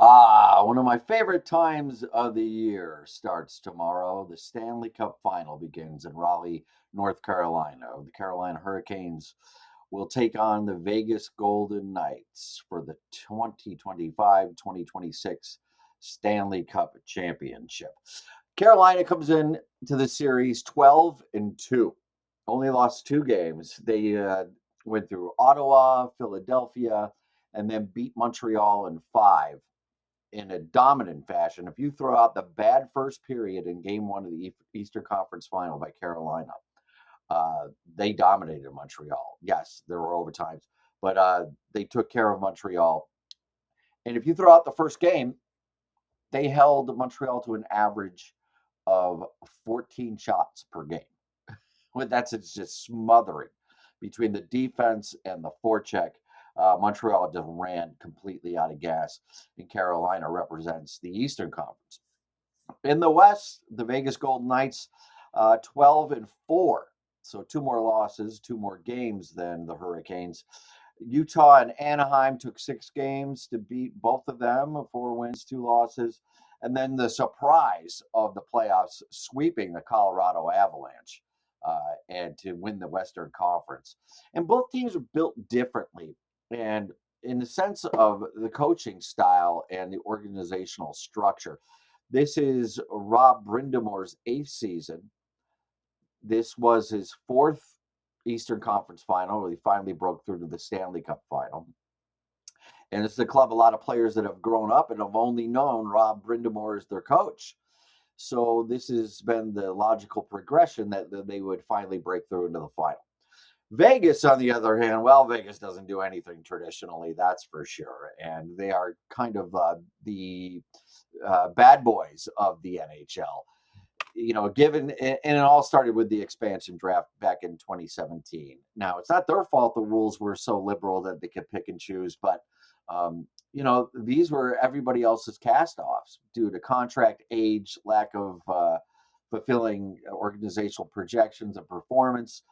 One of my favorite times of the year starts tomorrow. The Stanley Cup final begins in Raleigh, North Carolina. The Carolina Hurricanes will take on the Vegas Golden Knights for the 2025-2026 Stanley Cup Championship. Carolina comes in to the series 12-2. Only lost two games. They went through Ottawa, Philadelphia, and then beat Montreal in five in a dominant fashion. If you throw out the bad first period in game one of the Eastern Conference final by Carolina, they dominated Montreal. Yes, there were overtimes, but they took care of Montreal. And if you throw out the first game, they held Montreal to an average of 14 shots per game. That's it's just smothering between the defense and the forecheck. Montreal just ran completely out of gas, and Carolina represents the Eastern Conference. In the West, the Vegas Golden Knights, 12-4, so two more losses, two more games than the Hurricanes. Utah and Anaheim took 6 games to beat both of them, 4 wins, 2 losses. And then the surprise of the playoffs, sweeping the Colorado Avalanche and to win the Western Conference. And both teams are built differently. And in the sense of the coaching style and the organizational structure, this is Rob Brindamore's 8th season. This was his 4th Eastern Conference final, where he finally broke through to the Stanley Cup final. And it's the club, a lot of players that have grown up and have only known Rob Brindamore as their coach. So this has been the logical progression that they would finally break through into the final. Vegas, on the other hand, well, Vegas doesn't do anything traditionally, that's for sure. And they are kind of the bad boys of the NHL. Given, and it all started with the expansion draft back in 2017. Now, it's not their fault the rules were so liberal that they could pick and choose, but these were everybody else's cast-offs due to contract age, lack of fulfilling organizational projections and performance.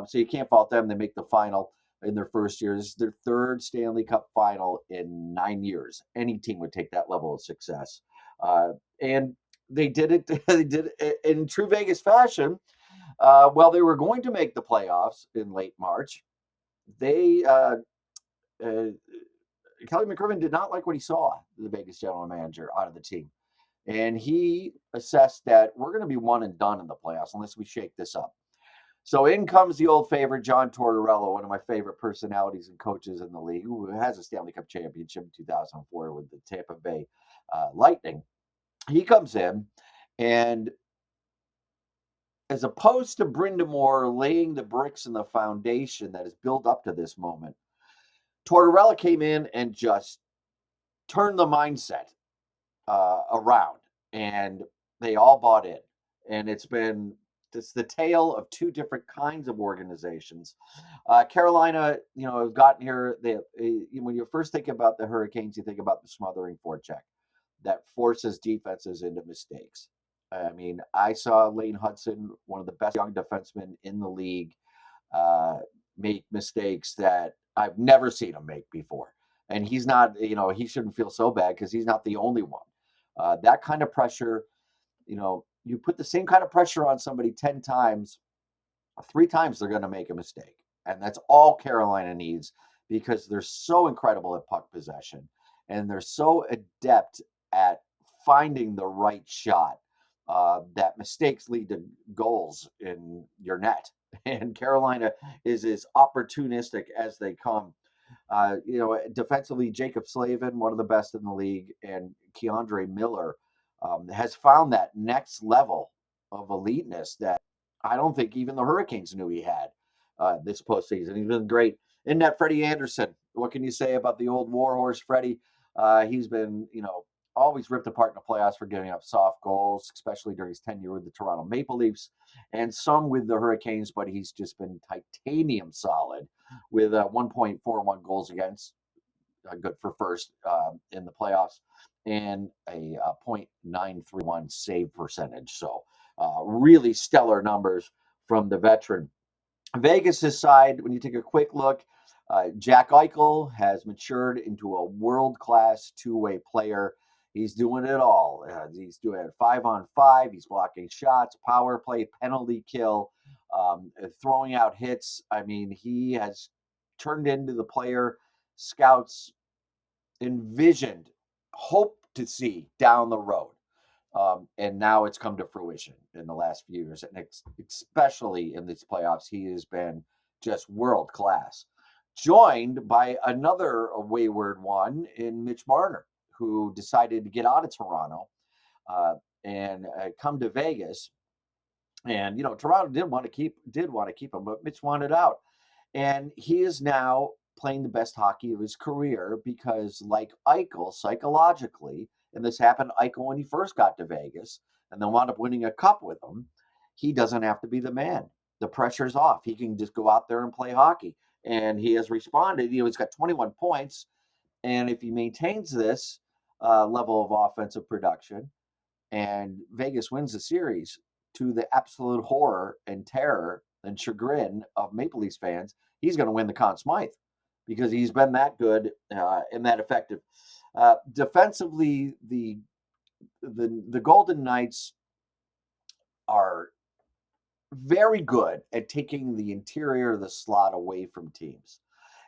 So you can't fault them. They make the final in their first year. This is their 3rd Stanley Cup final in 9 years. Any team would take that level of success. And they did it. They did it in true Vegas fashion. While they were going to make the playoffs in late March, they Kelly McCrimmon did not like what he saw, the Vegas general manager, out of the team. And he assessed that we're going to be one and done in the playoffs unless we shake this up. So in comes the old favorite, John Tortorella, one of my favorite personalities and coaches in the league, who has a Stanley Cup championship in 2004 with the Tampa Bay Lightning. He comes in, and as opposed to Brindamore laying the bricks in the foundation that is built up to this moment, Tortorella came in and just turned the mindset around, and they all bought in. And it's the tale of two different kinds of organizations. Carolina, has gotten here. When you first think about the Hurricanes, you think about the smothering forecheck that forces defenses into mistakes. I mean, I saw Lane Hudson, one of the best young defensemen in the league, make mistakes that I've never seen him make before. And he's not, he shouldn't feel so bad because he's not the only one. That kind of pressure, you put the same kind of pressure on somebody 10 times, 3 times they're going to make a mistake. And that's all Carolina needs because they're so incredible at puck possession and they're so adept at finding the right shot that mistakes lead to goals in your net. And Carolina is as opportunistic as they come. Defensively, Jacob Slavin, one of the best in the league, and Keandre Miller has found that next level of eliteness that I don't think even the Hurricanes knew he had this postseason. He's been great. In that, Freddie Anderson. What can you say about the old warhorse, Freddie? He's been, always ripped apart in the playoffs for giving up soft goals, especially during his tenure with the Toronto Maple Leafs, and some with the Hurricanes, but he's just been titanium solid with 1.41 goals against, good for first in the playoffs, and a .931 save percentage. So really stellar numbers from the veteran. Vegas' side, when you take a quick look, Jack Eichel has matured into a world-class two-way player. He's doing it all. He's doing it 5-on-5. He's blocking shots, power play, penalty kill, throwing out hits. I mean, he has turned into the player scouts envisioned, hoped to see down the road. And now it's come to fruition in the last few years, and especially in these playoffs, he has been just world class. Joined by another wayward one in Mitch Marner, who decided to get out of Toronto uh, and come to Vegas. And Toronto did want to keep him, but Mitch wanted out, and he is now playing the best hockey of his career because, like Eichel, psychologically, and this happened to Eichel when he first got to Vegas and then wound up winning a cup with them, he doesn't have to be the man. The pressure's off. He can just go out there and play hockey. And he has responded. He's got 21 points. And if he maintains this level of offensive production, and Vegas wins the series to the absolute horror and terror and chagrin of Maple Leafs fans, he's going to win the Conn Smythe because he's been that good and that effective. Defensively, the Golden Knights are very good at taking the interior of the slot away from teams,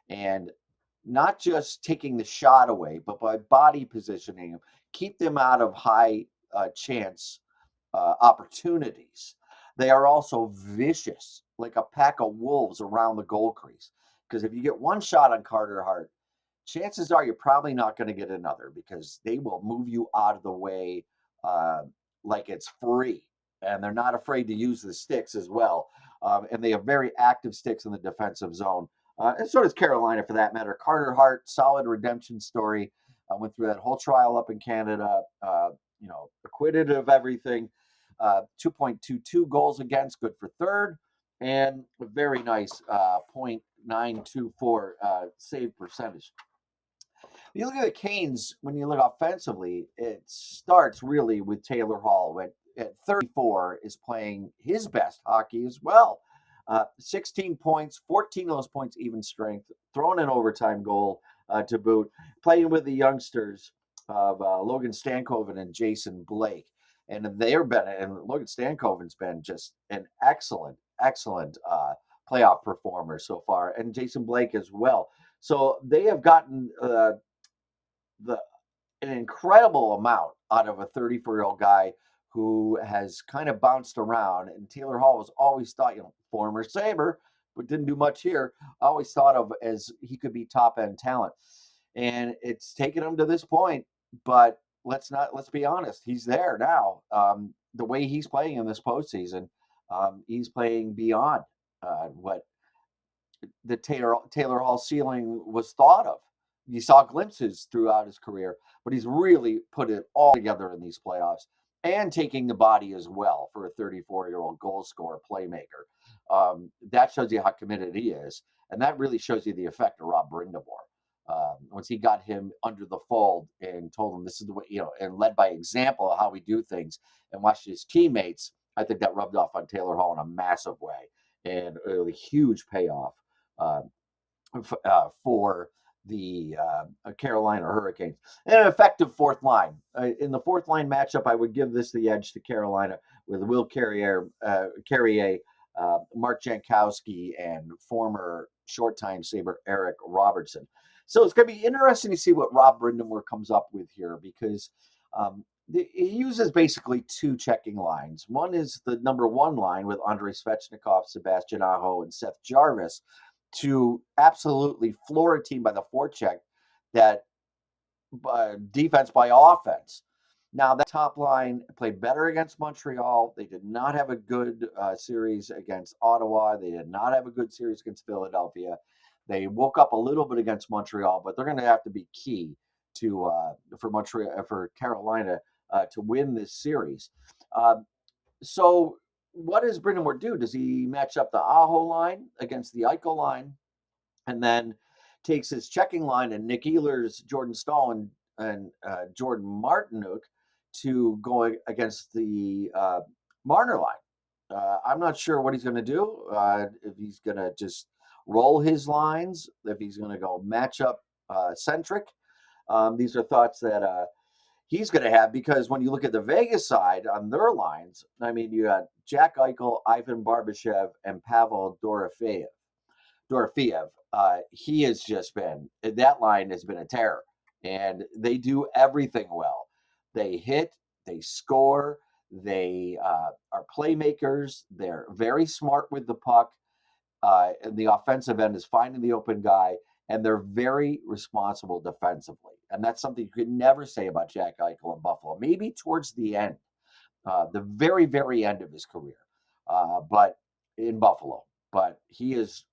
and not just taking the shot away, but by body positioning them, keep them out of high chance opportunities. They are also vicious, like a pack of wolves around the goal crease. Because if you get one shot on Carter Hart, chances are you're probably not going to get another because they will move you out of the way uh, like it's free. And they're not afraid to use the sticks as well. And they have very active sticks in the defensive zone. And so does Carolina for that matter. Carter Hart, solid redemption story. Went through that whole trial up in Canada, acquitted of everything. 2.22 goals against, good for third, and a very nice .924 save percentage. You look at the Canes, when you look offensively, it starts really with Taylor Hall, when at 34 is playing his best hockey as well. 16 points, 14 of those points even strength, throwing an overtime goal to boot, playing with the youngsters of Logan Stankoven and Jason Blake. And Logan Stankoven's been just an excellent playoff performer so far, and Jason Blake as well. So they have gotten the an incredible amount out of a 34-year-old guy who has kind of bounced around. And Taylor Hall was always thought, former Sabre, but didn't do much here. Always thought of as he could be top end talent, and it's taken him to this point. But let's be honest, he's there now. The way he's playing in this postseason, he's playing beyond what the Taylor Hall ceiling was thought of. You saw glimpses throughout his career, but he's really put it all together in these playoffs and taking the body as well for a 34-year-old goal scorer playmaker. That shows you how committed he is, and that really shows you the effect of Rob Brindamore. Once he got him under the fold and told him this is the way, and led by example of how we do things, and watched his teammates, I think that rubbed off on Taylor Hall in a massive way, and a huge payoff uh, for the Carolina Hurricanes. And an effective fourth line. In the fourth line matchup, I would give this the edge to Carolina with Will Carrier, Mark Jankowski, and former short-time Sabre Eric Robertson. So it's going to be interesting to see what Rob Brindamore comes up with here because he uses basically two checking lines. One is the number one line with Andrei Svechnikov, Sebastian Aho, and Seth Jarvis to absolutely floor a team by the forecheck that defense by offense. Now, that top line played better against Montreal. They did not have a good series against Ottawa. They did not have a good series against Philadelphia. They woke up a little bit against Montreal, but they're going to have to be key to for Carolina to win this series. So, what does Brindamore do? Does he match up the Aho line against the Eichel line, and then takes his checking line and Nick Ehlers, Jordan Stahl, and Jordan Martinook to go against the Marner line? I'm not sure what he's going to do. If he's going to just roll his lines, if he's going to go matchup centric. These are thoughts that he's going to have, because when you look at the Vegas side on their lines, I mean, you got Jack Eichel, Ivan Barbashev, and Pavel Dorofeyev. He has just been, that line has been a terror, and they do everything well. They hit, they score, they are playmakers. They're very smart with the puck. And the offensive end is finding the open guy, and they're very responsible defensively. And that's something you could never say about Jack Eichel in Buffalo. Maybe towards the very, very end of his career, but in Buffalo. But he has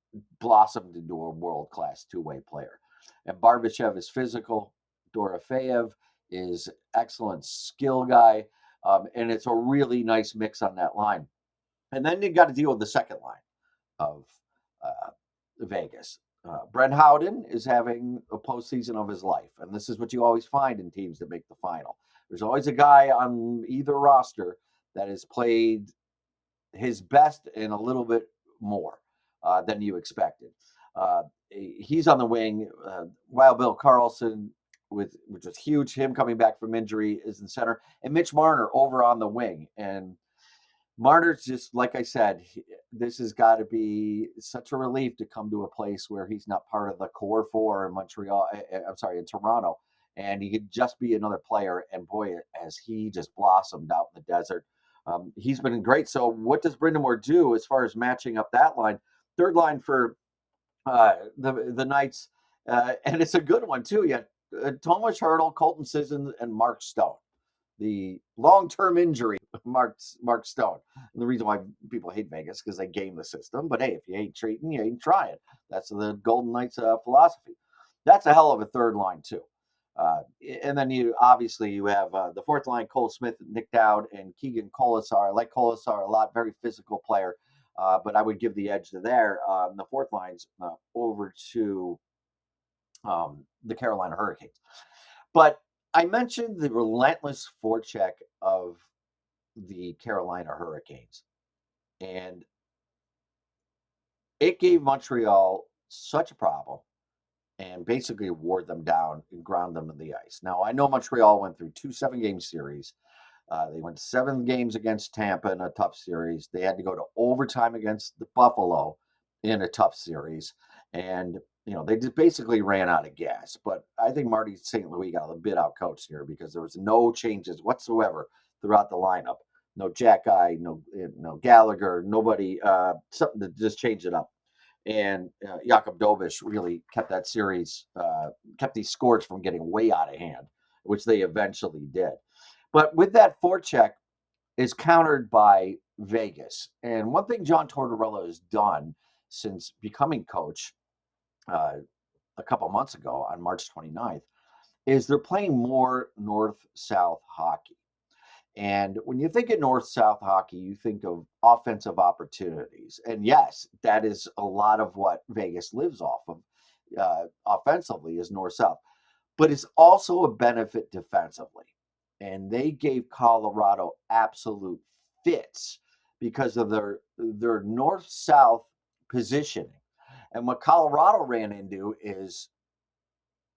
blossomed into a world-class two-way player. And Barbashev is physical. Dorofeyev is excellent skill guy. And it's a really nice mix on that line. And then you got to deal with the second line of uh, Vegas. Brent Howden is having a postseason of his life, and this is what you always find in teams that make the final. There's always a guy on either roster that has played his best and a little bit more than you expected. He's on the wing. Wild Bill Carlson, which was huge. Him coming back from injury is in center, and Mitch Marner over on the wing. And Marner's just, like I said, this has got to be such a relief to come to a place where he's not part of the core four in Montreal. I'm sorry, in Toronto, and he could just be another player. And boy, as he just blossomed out in the desert, he's been great. So, what does Brind'Amour do as far as matching up that line? Third line for the Knights, and it's a good one too. Yeah, Tomas Hertl, Colton Sisson, and Mark Stone. The long-term injury, Mark Stone. And the reason why people hate Vegas because they game the system. But hey, if you ain't treating, you ain't trying. That's the Golden Knights philosophy. That's a hell of a third line too. Uh, and then you have the fourth line: Cole Smith, Nick Dowd, and Keegan Colasar. I like Colasar a lot, very physical player. But I would give the edge to there. The fourth line's over to the Carolina Hurricanes. But I mentioned the relentless forecheck of the Carolina Hurricanes, and it gave Montreal such a problem and basically wore them down and ground them to the ice. Now, I know Montreal went through 2 7-game series. They went 7 games against Tampa in a tough series. They had to go to overtime against the Buffalo in a tough series. And, they just basically ran out of gas. But I think Marty St. Louis got a bit out coached here because there was no changes whatsoever throughout the lineup. No Jack Guy, no Gallagher, nobody, something to just change it up. And Jakub Dovish really kept that series, kept these scores from getting way out of hand, which they eventually did. But with that forecheck is countered by Vegas. And one thing John Tortorella has done since becoming coach a couple months ago on March 29th is they're playing more north-south hockey. And when you think of north-south hockey, you think of offensive opportunities. And yes, that is a lot of what Vegas lives off of offensively is north-south. But it's also a benefit defensively. And they gave Colorado absolute fits because of their north-south positioning. And what Colorado ran into is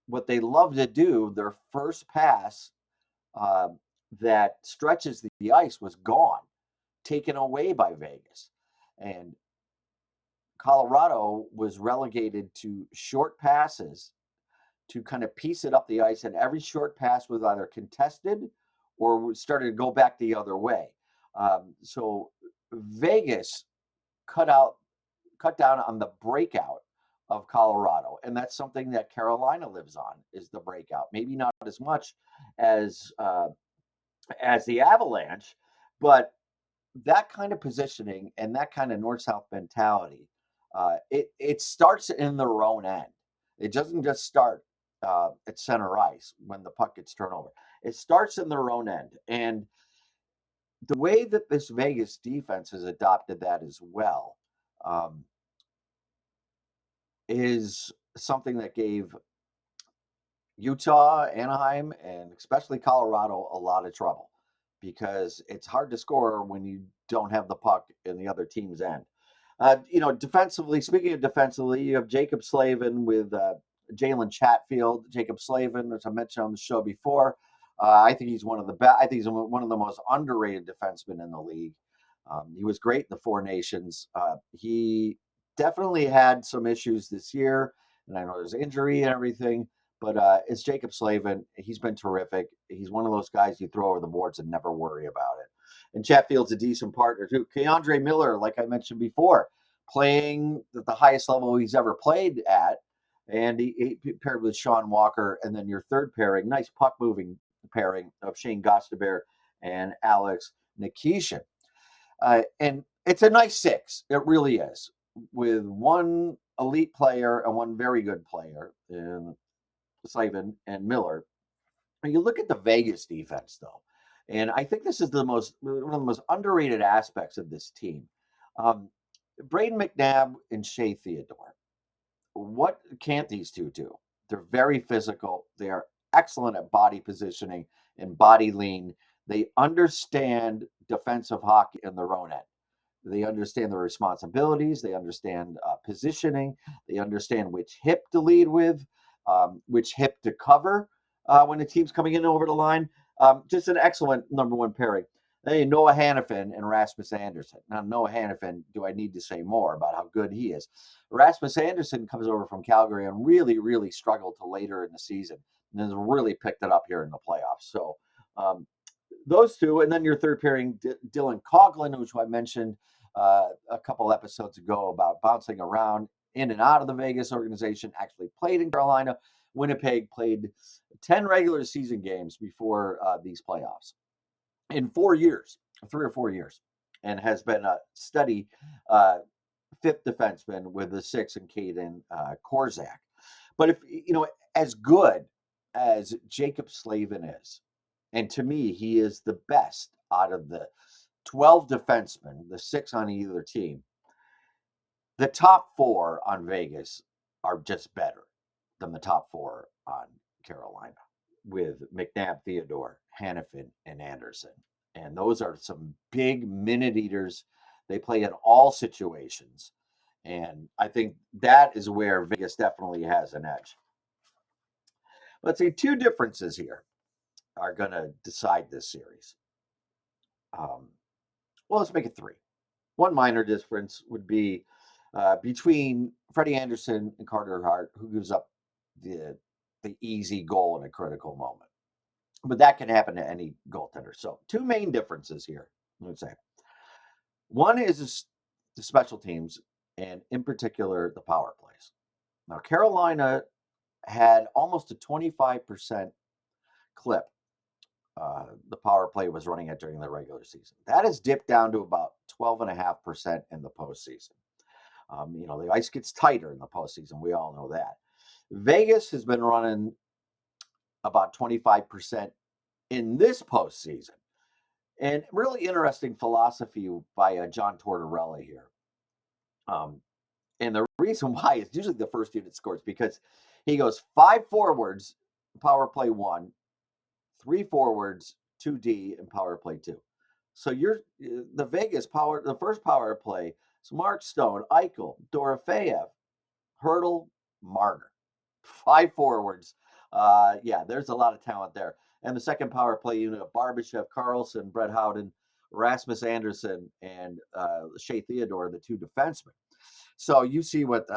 what they love to do, their first pass uh, that stretches the ice was gone, taken away by Vegas. And Colorado was relegated to short passes to kind of piece it up the ice, and every short pass was either contested or started to go back the other way. So Vegas cut down on the breakout of Colorado, and that's something that Carolina lives on is the breakout. Maybe not as much as the Avalanche, but that kind of positioning and that kind of north-south mentality, it starts in their own end. It doesn't just start at center ice when the puck gets turned over. It starts in their own end, and the way that this Vegas defense has adopted that as well um, is something that gave Utah, Anaheim, and especially Colorado a lot of trouble because it's hard to score when you don't have the puck in the other team's end. Defensively, speaking of defensively, you have Jacob Slavin with Jalen Chatfield. Jacob Slavin, as I mentioned on the show before, I think he's one of the best. I think he's one of the most underrated defensemen in the league. He was great in the Four Nations. He definitely had some issues this year, and I know there's injury and everything. But it's Jacob Slavin. He's been terrific. He's one of those guys you throw over the boards and never worry about it. And Chatfield's a decent partner too. Keandre Miller, like I mentioned before, playing at the highest level he's ever played at, and he paired with Sean Walker, and then your third pairing, nice puck moving pairing of Shane Gostebert and Alex Nikishin. And it's a nice six. It really is, with one elite player and one very good player in Slavin and Miller. You look at the Vegas defense, though, and I think this is one of the most underrated aspects of this team. Um, Braden McNabb and Shea Theodore. What can't these two do? They're very physical. They are excellent at body positioning and body lean. They understand defensive hockey in their own end. They understand their responsibilities. They understand positioning. They understand which hip to lead with, which hip to cover when the team's coming in over the line. Just an excellent number one pairing. Hey, Noah Hannafin and Rasmus Anderson. Now, Noah Hannafin, do I need to say more about how good he is? Rasmus Anderson comes over from Calgary and really, really struggled till later in the season and has really picked it up here in the playoffs. So those two, and then your third pairing, Dylan Coughlin, which I mentioned a couple episodes ago about bouncing around in and out of the Vegas organization, actually played in Carolina. Winnipeg played 10 regular season games before these playoffs in 4 years, 3 or 4 years, and has been a steady fifth defenseman with the six and Caden Korzak. But if as good as Jacob Slavin is, and to me, he is the best out of the 12 defensemen, the six on either team. The top four on Vegas are just better than the top four on Carolina, with McNabb, Theodore, Hannafin, and Anderson. And those are some big minute eaters. They play in all situations. And I think that is where Vegas definitely has an edge. Let's see, two differences here are going to decide this series. Well, let's make it three. One minor difference would be between Freddie Anderson and Carter Hart, who gives up the easy goal in a critical moment. But that can happen to any goaltender. So two main differences here, I would say. One is the special teams, and in particular, the power plays. Now, Carolina had almost a 25% clip the power play was running at during the regular season. That has dipped down to about 12.5% in the postseason. The ice gets tighter in the postseason. We all know that. Vegas has been running about 25% in this postseason. And really interesting philosophy by John Tortorella here. And the reason why is usually the first unit scores, because he goes 5 forwards, power play 1, 3 forwards, 2D, and power play 2. So the Vegas power, the first power play is Mark Stone, Eichel, Dorofeyev, Hurdle, Marner. 5 forwards. There's a lot of talent there. And the second power play unit of Barbashev, Carlson, Brett Howden, Rasmus Anderson, and Shea Theodore, the 2 defensemen. So you see what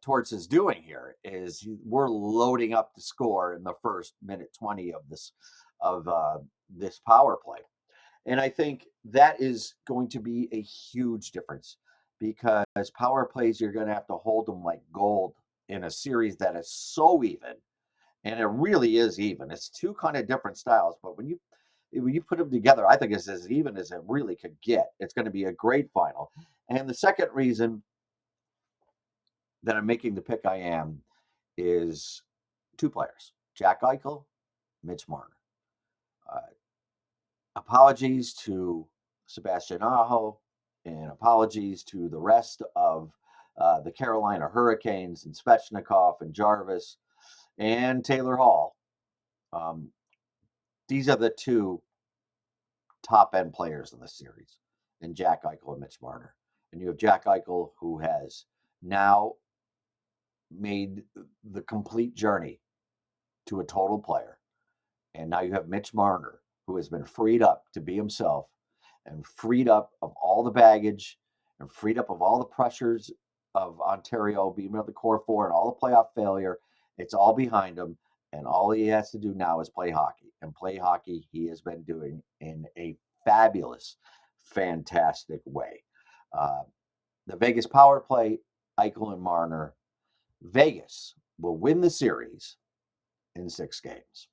Torts is doing here is we're loading up the score in the first minute 20 of this power play. And I think that is going to be a huge difference, because power plays, you're going to have to hold them like gold in a series that is so even. And it really is even. It's two kind of different styles, but when you put them together, I think it's as even as it really could get. It's going to be a great final. And the second reason that I'm making the pick I am is 2 players, Jack Eichel, Mitch Marner. Apologies to Sebastian Aho, and apologies to the rest of the Carolina Hurricanes and Svechnikov and Jarvis and Taylor Hall. These are the 2 top end players in the series, and Jack Eichel and Mitch Marner. And you have Jack Eichel, who has now made the complete journey to a total player. And now you have Mitch Marner, who has been freed up to be himself and freed up of all the baggage and freed up of all the pressures of Ontario being at the core four and all the playoff failure. It's all behind him. And all he has to do now is play hockey. And play hockey he has been doing in a fabulous, fantastic way. Uh, the Vegas power play, Eichel and Marner. Vegas will win the series in 6 games.